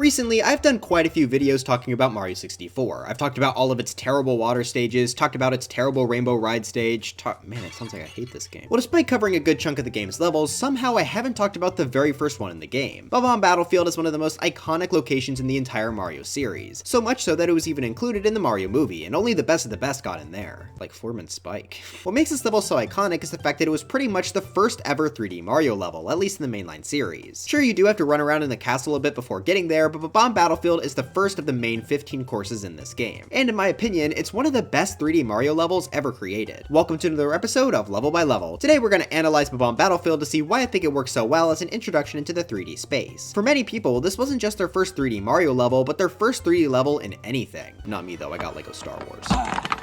Recently, I've done quite a few videos talking about Mario 64. I've talked about all of its terrible water stages, talked about its terrible rainbow ride stage, man, it sounds like I hate this game. Well, despite covering a good chunk of the game's levels, somehow I haven't talked about the very first one in the game. Bob-omb Battlefield is one of the most iconic locations in the entire Mario series, so much so that it was even included in the Mario movie, and only the best of the best got in there, like Foreman Spike. What makes this level so iconic is the fact that it was pretty much the first ever 3D Mario level, at least in the mainline series. Sure, you do have to run around in the castle a bit before getting there, but Bob-omb Battlefield is the first of the main 15 courses in this game, and in my opinion, it's one of the best 3D Mario levels ever created. Welcome to another episode of Level by Level. Today we're going to analyze Bob-omb Battlefield to see why I think it works so well as an introduction into the 3D space. For many people, this wasn't just their first 3D Mario level, but their first 3D level in anything. Not me though, I got Lego Star Wars.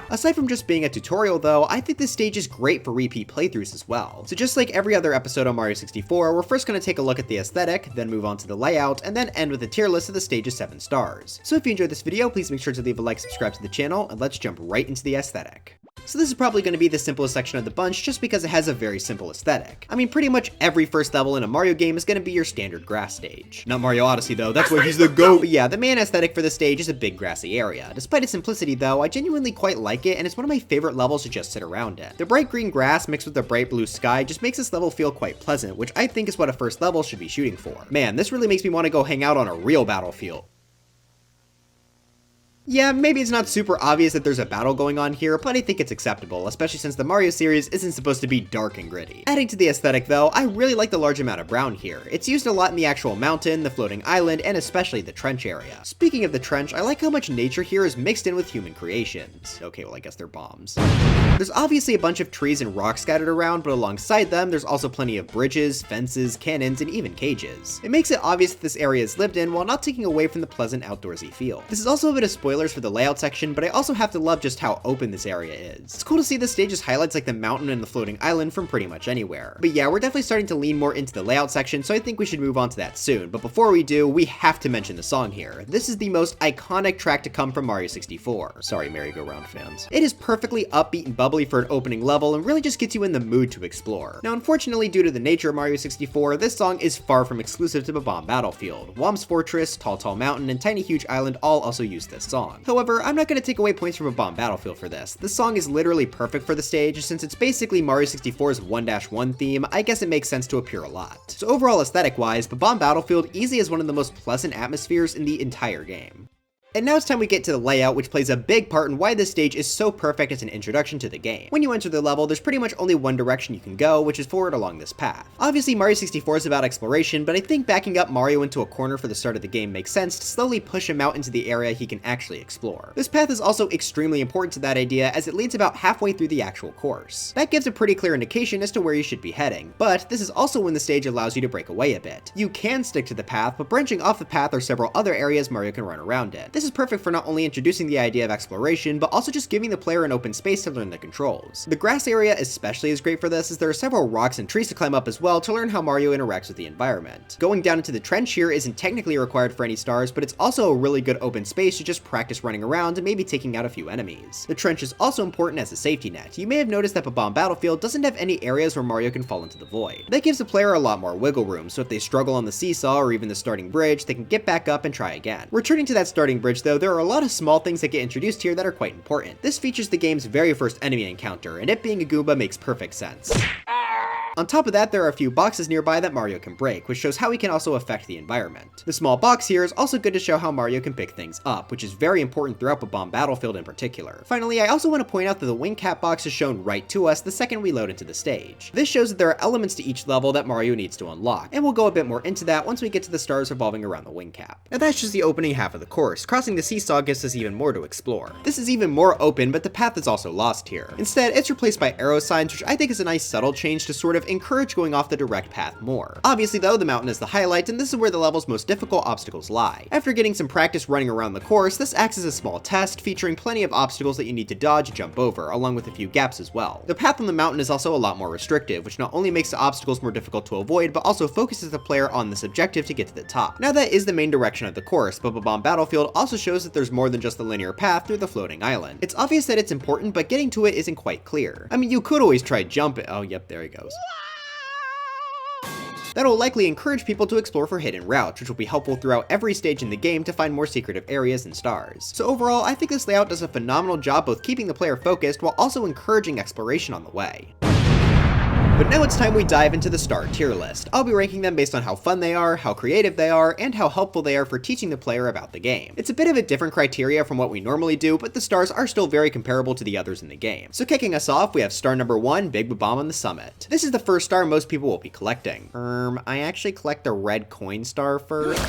Aside from just being a tutorial though, I think this stage is great for repeat playthroughs as well. So just like every other episode on Mario 64, we're first going to take a look at the aesthetic, then move on to the layout, and then end with a tier list of the stage's 7 stars. So if you enjoyed this video, please make sure to leave a like, subscribe to the channel, and let's jump right into the aesthetic. So this is probably going to be the simplest section of the bunch just because it has a very simple aesthetic. I mean, pretty much every first level in a Mario game is going to be your standard grass stage. Not Mario Odyssey though, that's where he's the GOAT! But yeah, the main aesthetic for the stage is a big grassy area. Despite its simplicity though, I genuinely quite like it and it's one of my favorite levels to just sit around in. The bright green grass mixed with the bright blue sky just makes this level feel quite pleasant, which I think is what a first level should be shooting for. Man, this really makes me want to go hang out on a real battlefield. Yeah, maybe it's not super obvious that there's a battle going on here, but I think it's acceptable, especially since the Mario series isn't supposed to be dark and gritty. Adding to the aesthetic though, I really like the large amount of brown here. It's used a lot in the actual mountain, the floating island, and especially the trench area. Speaking of the trench, I like how much nature here is mixed in with human creations. Okay, well I guess they're bombs. There's obviously a bunch of trees and rocks scattered around, but alongside them, there's also plenty of bridges, fences, cannons, and even cages. It makes it obvious that this area is lived in while not taking away from the pleasant outdoorsy feel. This is also a bit of spoilers for the layout section, but I also have to love just how open this area is. It's cool to see the stage's highlights like the mountain and the floating island from pretty much anywhere. But yeah, we're definitely starting to lean more into the layout section, so I think we should move on to that soon. But before we do, we have to mention the song here. This is the most iconic track to come from Mario 64. Sorry, merry-go-round fans. It is perfectly upbeat and bubbly for an opening level and really just gets you in the mood to explore. Now, unfortunately, due to the nature of Mario 64, this song is far from exclusive to Bob-omb Battlefield. Womb's Fortress, Tall Tall Mountain, and Tiny Huge Island all also use this song. However, I'm not going to take away points from Bob-omb Battlefield for this. This song is literally perfect for the stage, since it's basically Mario 64's 1-1 theme. I guess it makes sense to appear a lot. So overall aesthetic-wise, Bob-omb Battlefield easily is one of the most pleasant atmospheres in the entire game. And now it's time we get to the layout, which plays a big part in why this stage is so perfect as an introduction to the game. When you enter the level, there's pretty much only one direction you can go, which is forward along this path. Obviously, Mario 64 is about exploration, but I think backing up Mario into a corner for the start of the game makes sense to slowly push him out into the area he can actually explore. This path is also extremely important to that idea, as it leads about halfway through the actual course. That gives a pretty clear indication as to where you should be heading, but this is also when the stage allows you to break away a bit. You can stick to the path, but branching off the path are several other areas Mario can run around in. This is perfect for not only introducing the idea of exploration, but also just giving the player an open space to learn the controls. The grass area especially is great for this, as there are several rocks and trees to climb up as well to learn how Mario interacts with the environment. Going down into the trench here isn't technically required for any stars, but it's also a really good open space to just practice running around and maybe taking out a few enemies. The trench is also important as a safety net. You may have noticed that Bob-omb Battlefield doesn't have any areas where Mario can fall into the void. That gives the player a lot more wiggle room, so if they struggle on the seesaw or even the starting bridge, they can get back up and try again. Returning to that starting bridge though, there are a lot of small things that get introduced here that are quite important. This features the game's very first enemy encounter, and it being a Goomba makes perfect sense. On top of that, there are a few boxes nearby that Mario can break, which shows how he can also affect the environment. The small box here is also good to show how Mario can pick things up, which is very important throughout Bob-omb Battlefield in particular. Finally, I also want to point out that the wing cap box is shown right to us the second we load into the stage. This shows that there are elements to each level that Mario needs to unlock, and we'll go a bit more into that once we get to the stars revolving around the wing cap. Now that's just the opening half of the course. Crossing the seesaw gives us even more to explore. This is even more open, but the path is also lost here. Instead, it's replaced by arrow signs, which I think is a nice subtle change to sort of encourage going off the direct path more. Obviously though, the mountain is the highlight, and this is where the level's most difficult obstacles lie. After getting some practice running around the course, this acts as a small test, featuring plenty of obstacles that you need to dodge and jump over, along with a few gaps as well. The path on the mountain is also a lot more restrictive, which not only makes the obstacles more difficult to avoid, but also focuses the player on this objective to get to the top. Now that is the main direction of the course, but Bob-omb Battlefield also shows that there's more than just the linear path through the floating island. It's obvious that it's important, but getting to it isn't quite clear. I mean, you could always try jumping. Oh, yep, there he goes. That'll likely encourage people to explore for hidden routes, which will be helpful throughout every stage in the game to find more secretive areas and stars. So overall, I think this layout does a phenomenal job both keeping the player focused while also encouraging exploration on the way. But now it's time we dive into the star tier list. I'll be ranking them based on how fun they are, how creative they are, and how helpful they are for teaching the player about the game. It's a bit of a different criteria from what we normally do, but the stars are still very comparable to the others in the game. So kicking us off, we have star number 1, Big Bob-omb on the Summit. This is the first star most people will be collecting. I actually collect the red coin star first.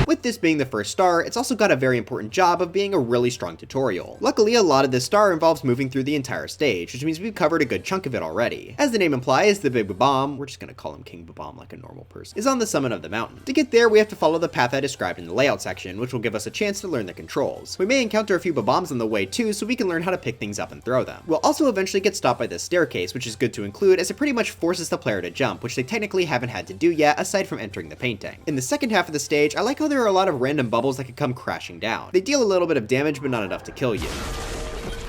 With this being the first star, it's also got a very important job of being a really strong tutorial. Luckily, a lot of this star involves moving through the entire stage, which means we've covered a good chunk of it already. As the name implies, the Big Bob-omb, we're just gonna call him King Bob-omb like a normal person, is on the summit of the mountain. To get there, we have to follow the path I described in the layout section, which will give us a chance to learn the controls. We may encounter a few Bob-ombs on the way too, so we can learn how to pick things up and throw them. We'll also eventually get stopped by this staircase, which is good to include as it pretty much forces the player to jump, which they technically haven't had to do yet aside from entering the painting. In the second half of the stage, I like how there are a lot of random bubbles that could come crashing down. They deal a little bit of damage, but not enough to kill you.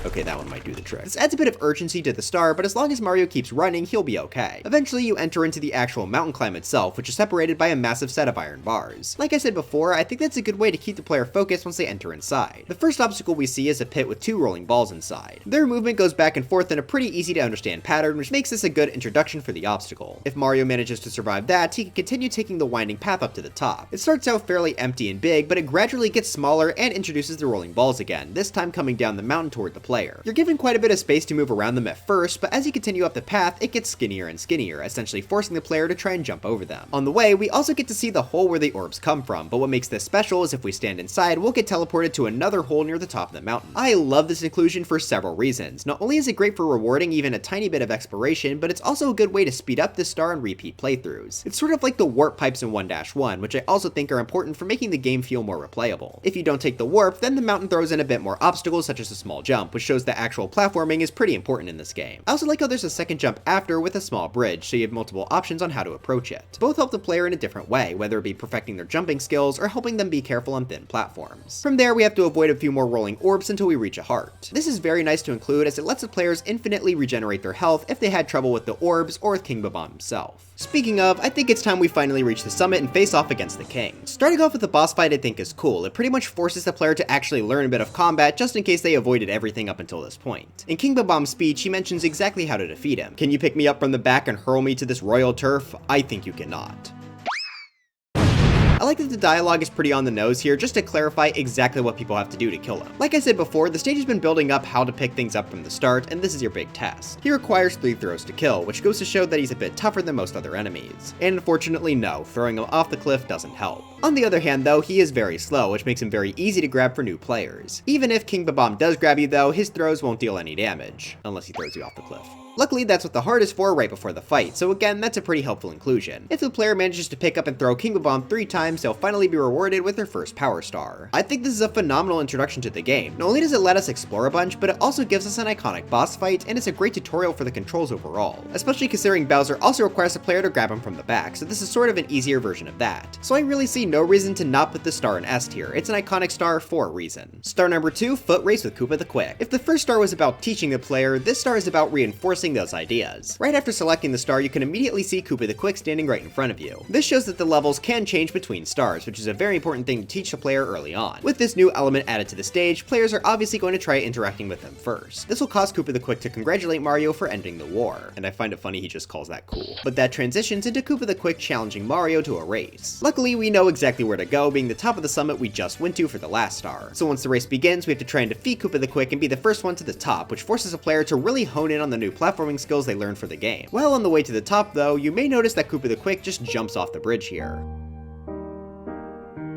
Okay, that one might do the trick. This adds a bit of urgency to the star, but as long as Mario keeps running, he'll be okay. Eventually, you enter into the actual mountain climb itself, which is separated by a massive set of iron bars. Like I said before, I think that's a good way to keep the player focused once they enter inside. The first obstacle we see is a pit with 2 rolling balls inside. Their movement goes back and forth in a pretty easy to understand pattern, which makes this a good introduction for the obstacle. If Mario manages to survive that, he can continue taking the winding path up to the top. It starts out fairly empty and big, but it gradually gets smaller and introduces the rolling balls again, this time coming down the mountain toward the player. You're given quite a bit of space to move around them at first, but as you continue up the path, it gets skinnier and skinnier, essentially forcing the player to try and jump over them. On the way, we also get to see the hole where the orbs come from, but what makes this special is if we stand inside, we'll get teleported to another hole near the top of the mountain. I love this inclusion for several reasons. Not only is it great for rewarding even a tiny bit of exploration, but it's also a good way to speed up this star and repeat playthroughs. It's sort of like the warp pipes in 1-1, which I also think are important for making the game feel more replayable. If you don't take the warp, then the mountain throws in a bit more obstacles such as a small jump, which shows that actual platforming is pretty important in this game. I also like how there's a second jump after with a small bridge, so you have multiple options on how to approach it. Both help the player in a different way, whether it be perfecting their jumping skills or helping them be careful on thin platforms. From there, we have to avoid a few more rolling orbs until we reach a heart. This is very nice to include as it lets the players infinitely regenerate their health if they had trouble with the orbs or with King Bob-omb himself. Speaking of, I think it's time we finally reach the summit and face off against the king. Starting off with the boss fight I think is cool. It pretty much forces the player to actually learn a bit of combat just in case they avoided everything up until this point. In King Bob-omb's speech, he mentions exactly how to defeat him. Can you pick me up from the back and hurl me to this royal turf? I think you cannot. I like that the dialogue is pretty on the nose here just to clarify exactly what people have to do to kill him. Like I said before, the stage has been building up how to pick things up from the start, and this is your big test. He requires 3 throws to kill, which goes to show that he's a bit tougher than most other enemies. And unfortunately, no, throwing him off the cliff doesn't help. On the other hand though, he is very slow, which makes him very easy to grab for new players. Even if King Bob-omb does grab you though, his throws won't deal any damage, unless he throws you off the cliff. Luckily, that's what the heart is for right before the fight, so again, that's a pretty helpful inclusion. If the player manages to pick up and throw King Bob-omb 3 times, they'll finally be rewarded with their first power star. I think this is a phenomenal introduction to the game. Not only does it let us explore a bunch, but it also gives us an iconic boss fight, and it's a great tutorial for the controls overall. Especially considering Bowser also requires the player to grab him from the back, so this is sort of an easier version of that. So I really see no reason to not put the star in S tier. It's an iconic star for a reason. Star number 2, Foot Race with Koopa the Quick. If the first star was about teaching the player, this star is about reinforcing those ideas. Right after selecting the star, you can immediately see Koopa the Quick standing right in front of you. This shows that the levels can change between stars, which is a very important thing to teach the player early on. With this new element added to the stage, players are obviously going to try interacting with them first. This will cause Koopa the Quick to congratulate Mario for ending the war, and I find it funny he just calls that cool. But that transitions into Koopa the Quick challenging Mario to a race. Luckily, we know exactly where to go, being the top of the summit we just went to for the last star. So once the race begins, we have to try and defeat Koopa the Quick and be the first one to the top, which forces a player to really hone in on the new platforming skills they learned for the game. While on the way to the top though, you may notice that Koopa the Quick just jumps off the bridge here.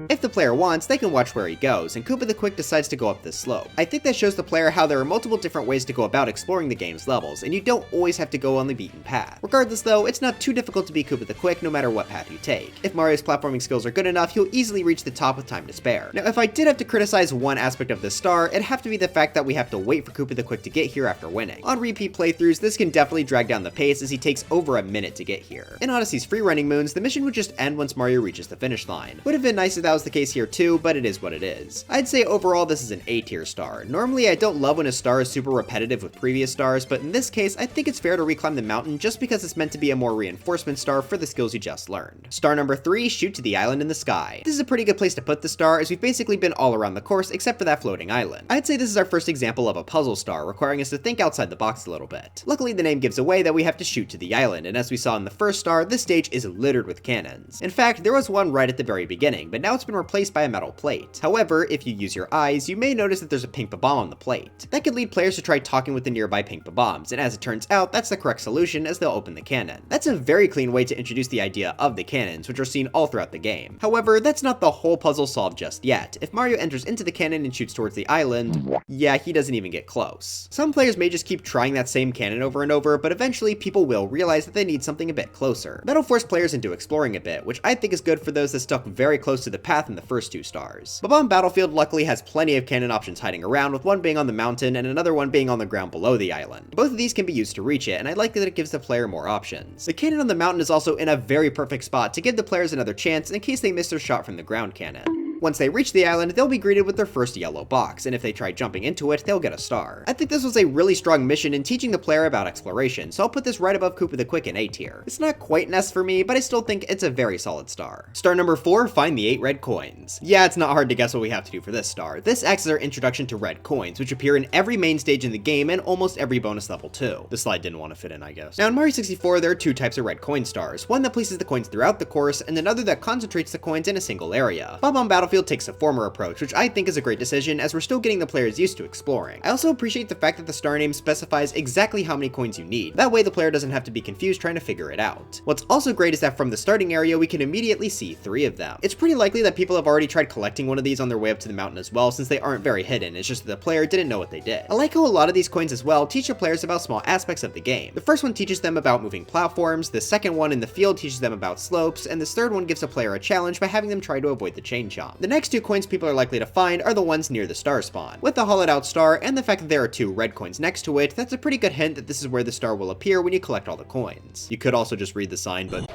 If the player wants, they can watch where he goes, and Koopa the Quick decides to go up this slope. I think that shows the player how there are multiple different ways to go about exploring the game's levels, and you don't always have to go on the beaten path. Regardless though, it's not too difficult to beat Koopa the Quick no matter what path you take. If Mario's platforming skills are good enough, he'll easily reach the top with time to spare. Now if I did have to criticize one aspect of this star, it'd have to be the fact that we have to wait for Koopa the Quick to get here after winning. On repeat playthroughs, this can definitely drag down the pace as he takes over a minute to get here. In Odyssey's free running moons, the mission would just end once Mario reaches the finish line. Would have been nice if that was was the case here too, but it is what it is. I'd say overall this is an A tier star. Normally I don't love when a star is super repetitive with previous stars, but in this case I think it's fair to reclimb the mountain just because it's meant to be a more reinforcement star for the skills you just learned. Star number 3, shoot to the island in the sky. This is a pretty good place to put the star as we've basically been all around the course except for that floating island. I'd say this is our first example of a puzzle star, requiring us to think outside the box a little bit. Luckily the name gives away that we have to shoot to the island, and as we saw in the first star, this stage is littered with cannons. In fact, there was one right at the very beginning, but now it's been replaced by a metal plate. However, if you use your eyes, you may notice that there's a pink Bob-omb on the plate. That could lead players to try talking with the nearby pink Bob-ombs, and as it turns out, that's the correct solution as they'll open the cannon. That's a very clean way to introduce the idea of the cannons, which are seen all throughout the game. However, that's not the whole puzzle solved just yet. If Mario enters into the cannon and shoots towards the island, yeah, he doesn't even get close. Some players may just keep trying that same cannon over and over, but eventually people will realize that they need something a bit closer. That'll force players into exploring a bit, which I think is good for those that stuck very close to the path in the first 2 stars. Bob-omb Battlefield luckily has plenty of cannon options hiding around, with one being on the mountain and another one being on the ground below the island. Both of these can be used to reach it, and I like that it gives the player more options. The cannon on the mountain is also in a very perfect spot to give the players another chance in case they miss their shot from the ground cannon. Once they reach the island, they'll be greeted with their first yellow box, and if they try jumping into it, they'll get a star. I think this was a really strong mission in teaching the player about exploration, so I'll put this right above Koopa the Quick in A tier. It's not quite an S for me, but I still think it's a very solid star. Star number 4, find the 8 red coins. Yeah, it's not hard to guess what we have to do for this star. This acts as our introduction to red coins, which appear in every main stage in the game and almost every bonus level too. The slide didn't want to fit in, I guess. Now in Mario 64, there are 2 types of red coin stars, one that places the coins throughout the course, and another that concentrates the coins in a single area. Bob-omb Battlefield takes the former approach, which I think is a great decision as we're still getting the players used to exploring. I also appreciate the fact that the star name specifies exactly how many coins you need. That way the player doesn't have to be confused trying to figure it out. What's also great is that from the starting area we can immediately see 3 of them. It's pretty likely that people have already tried collecting one of these on their way up to the mountain as well, since they aren't very hidden, it's just that the player didn't know what they did. I like how a lot of these coins as well teach the players about small aspects of the game. The first one teaches them about moving platforms, the second one in the field teaches them about slopes, and this third one gives a player a challenge by having them try to avoid the chain chomp. The next 2 coins people are likely to find are the ones near the star spawn. With the hollowed out star and the fact that there are 2 red coins next to it, that's a pretty good hint that this is where the star will appear when you collect all the coins. You could also just read the sign, but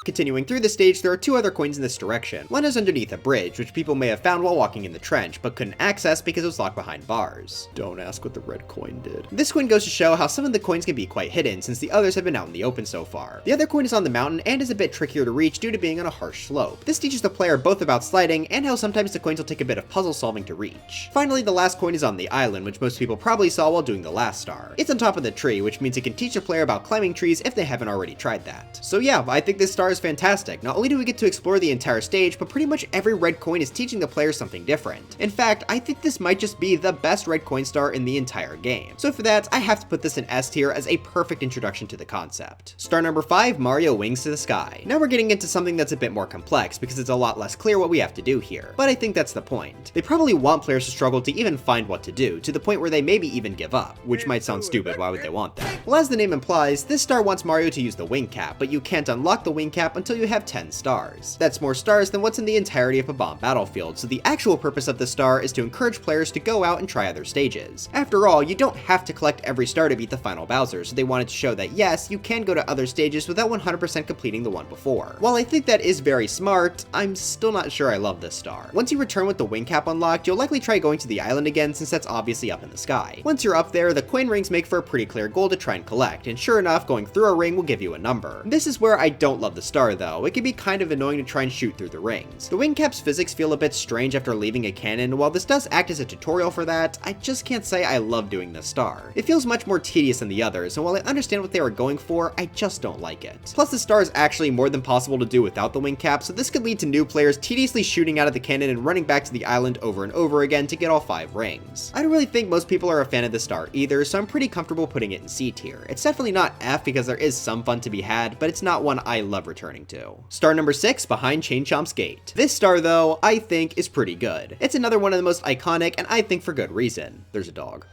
continuing through the stage, there are 2 other coins in this direction. One is underneath a bridge, which people may have found while walking in the trench, but couldn't access because it was locked behind bars. Don't ask what the red coin did. This coin goes to show how some of the coins can be quite hidden, since the others have been out in the open so far. The other coin is on the mountain and is a bit trickier to reach due to being on a harsh slope. This teaches the player both about sliding and how sometimes the coins will take a bit of puzzle solving to reach. Finally, the last coin is on the island, which most people probably saw while doing the last star. It's on top of the tree, which means it can teach the player about climbing trees if they haven't already tried that. So yeah, I think this star is fantastic. Not only do we get to explore the entire stage, but pretty much every red coin is teaching the player something different. In fact, I think this might just be the best red coin star in the entire game. So for that, I have to put this in S tier as a perfect introduction to the concept. Star number 5, Mario Wings to the Sky. Now we're getting into something that's a bit more complex because it's a lot less clear what we have to do here, but I think that's the point. They probably want players to struggle to even find what to do, to the point where they maybe even give up, which might sound stupid, why would they want that? Well, as the name implies, this star wants Mario to use the wing cap, but you can't unlock the wing cap until you have 10 stars. That's more stars than what's in the entirety of Bob-omb Battlefield, so the actual purpose of the star is to encourage players to go out and try other stages. After all, you don't have to collect every star to beat the final Bowser, so they wanted to show that yes, you can go to other stages without 100% completing the one before. While I think that is very smart, I'm still not sure I love this star. Once you return with the wing cap unlocked, you'll likely try going to the island again since that's obviously up in the sky. Once you're up there, the coin rings make for a pretty clear goal to try and collect, and sure enough, going through a ring will give you a number. This is where I don't love the star though. It can be kind of annoying to try and shoot through the rings. The wing cap's physics feel a bit strange after leaving a cannon. While this does act as a tutorial for that, I just can't say I love doing this star. It feels much more tedious than the others, and while I understand what they were going for, I just don't like it. Plus the star is actually more than possible to do without the wing cap, so this could lead to new players tediously shooting out of the cannon and running back to the island over and over again to get all 5 rings. I don't really think most people are a fan of the star either, so I'm pretty comfortable putting it in C tier. It's definitely not F because there is some fun to be had, but it's not one I love returning to. Star number 6, behind Chain Chomp's gate. This star though, I think is pretty good. It's another one of the most iconic, and I think for good reason. There's a dog.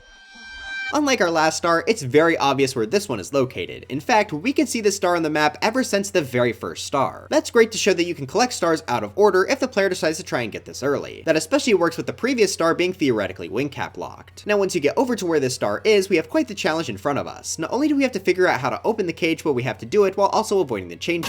Unlike our last star, it's very obvious where this one is located. In fact, we can see this star on the map ever since the very first star. That's great to show that you can collect stars out of order if the player decides to try and get this early. That especially works with the previous star being theoretically wing cap locked. Now once you get over to where this star is, we have quite the challenge in front of us. Not only do we have to figure out how to open the cage, but we have to do it while also avoiding the chain.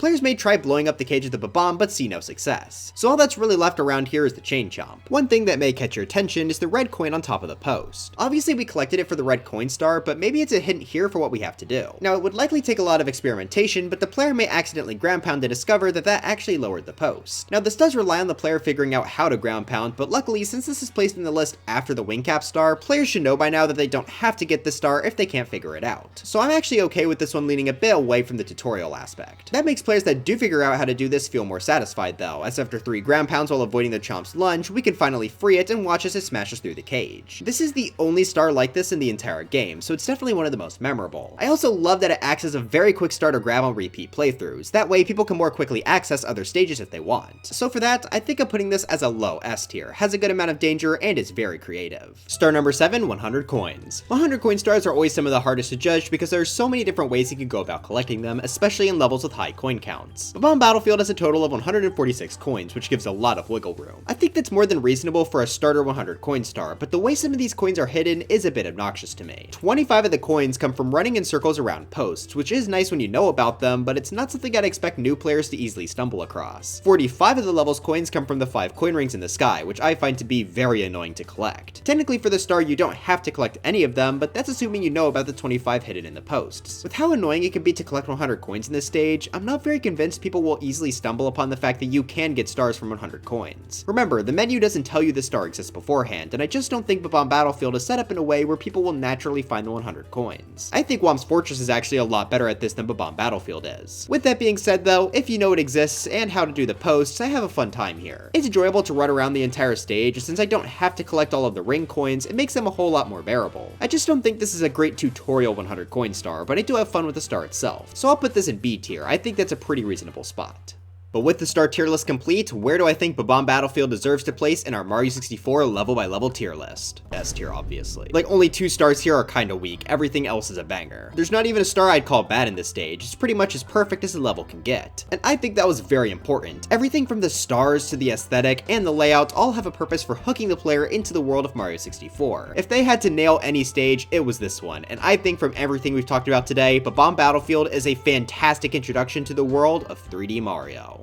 Players may try blowing up the cage of the Bob-omb, but see no success. So all that's really left around here is the chain chomp. One thing that may catch your attention is the red coin on top of the post. Obviously we collected it for the red coin star, but maybe it's a hint here for what we have to do. Now it would likely take a lot of experimentation, but the player may accidentally ground pound to discover that actually lowered the post. Now this does rely on the player figuring out how to ground pound, but luckily since this is placed in the list after the wing cap star, players should know by now that they don't have to get the star if they can't figure it out. So I'm actually okay with this one leaning a bit away from the tutorial aspect. That makes players that do figure out how to do this feel more satisfied though, as after 3 ground pounds while avoiding the chomp's lunge, we can finally free it and watch as it smashes through the cage. This is the only star like this in the entire game, so it's definitely one of the most memorable. I also love that it acts as a very quick star to grab on repeat playthroughs, that way people can more quickly access other stages if they want. So for that, I think I'm putting this as a low S tier, has a good amount of danger, and is very creative. Star number 7, 100 coins. 100 coin stars are always some of the hardest to judge because there are so many different ways you can go about collecting them, especially in levels with high coin counts. Bob-omb Battlefield has a total of 146 coins, which gives a lot of wiggle room. I think that's more than reasonable for a starter 100 coin star, but the way some of these coins are hidden is a bit obnoxious to me. 25 of the coins come from running in circles around posts, which is nice when you know about them, but it's not something I'd expect new players to easily stumble across. 45 of the level's coins come from the 5 coin rings in the sky, which I find to be very annoying to collect. Technically for the star you don't have to collect any of them, but that's assuming you know about the 25 hidden in the posts. With how annoying it can be to collect 100 coins in this stage, I'm not very convinced people will easily stumble upon the fact that you can get stars from 100 coins. Remember, the menu doesn't tell you the star exists beforehand, and I just don't think Bob-omb Battlefield is set up in a way where people will naturally find the 100 coins. I think Womp's Fortress is actually a lot better at this than Bob-omb Battlefield is. With that being said though, if you know it exists and how to do the posts, I have a fun time here. It's enjoyable to run around the entire stage, and since I don't have to collect all of the ring coins, it makes them a whole lot more bearable. I just don't think this is a great tutorial 100 coin star, but I do have fun with the star itself, so I'll put this in B tier. I think that's a pretty reasonable spot. But with the star tier list complete, where do I think Bob-omb Battlefield deserves to place in our Mario 64 level by level tier list? S tier, obviously. Like, only 2 stars here are kinda weak, everything else is a banger. There's not even a star I'd call bad in this stage, it's pretty much as perfect as the level can get. And I think that was very important. Everything from the stars to the aesthetic and the layout all have a purpose for hooking the player into the world of Mario 64. If they had to nail any stage, it was this one, and I think from everything we've talked about today, Bob-omb Battlefield is a fantastic introduction to the world of 3D Mario.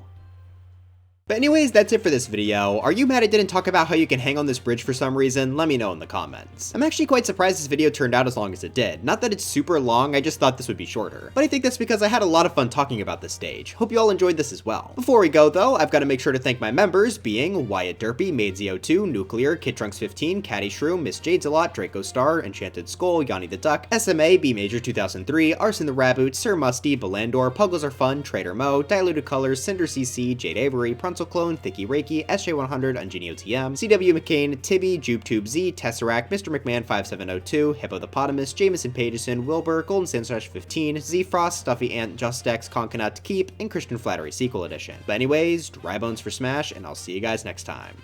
But anyways, that's it for this video. Are you mad I didn't talk about how you can hang on this bridge for some reason? Let me know in the comments. I'm actually quite surprised this video turned out as long as it did. Not that it's super long, I just thought this would be shorter. But I think that's because I had a lot of fun talking about this stage. Hope you all enjoyed this as well. Before we go though, I've got to make sure to thank my members, being Wyatt Derpy, Maidzo2, Nuclear, Kid Trunks 15, Caddy Shroom, Miss Jades a Lot, Draco Star, Enchanted Skull, Yanni the Duck, SMA, B Major 2003, Arson the Raboot, Sir Musty, Belandor, Puggles Are Fun, Trader Mo, Diluted Colors, Cinder CC, Jade Avery, Pruncel Clone, Thicky Reiki, SJ100, Ungenio TM, CW McCain, Tibby, JubeTube Z, Tesseract, Mr. McMahon 5702, Hippopotamus, Jameson Pageson, Wilbur, Golden Sandslash 15, Z Frost, Stuffy Ant, Justex, Concanut, Keep, and Christian Flattery Sequel Edition. But anyways, dry bones for Smash, and I'll see you guys next time.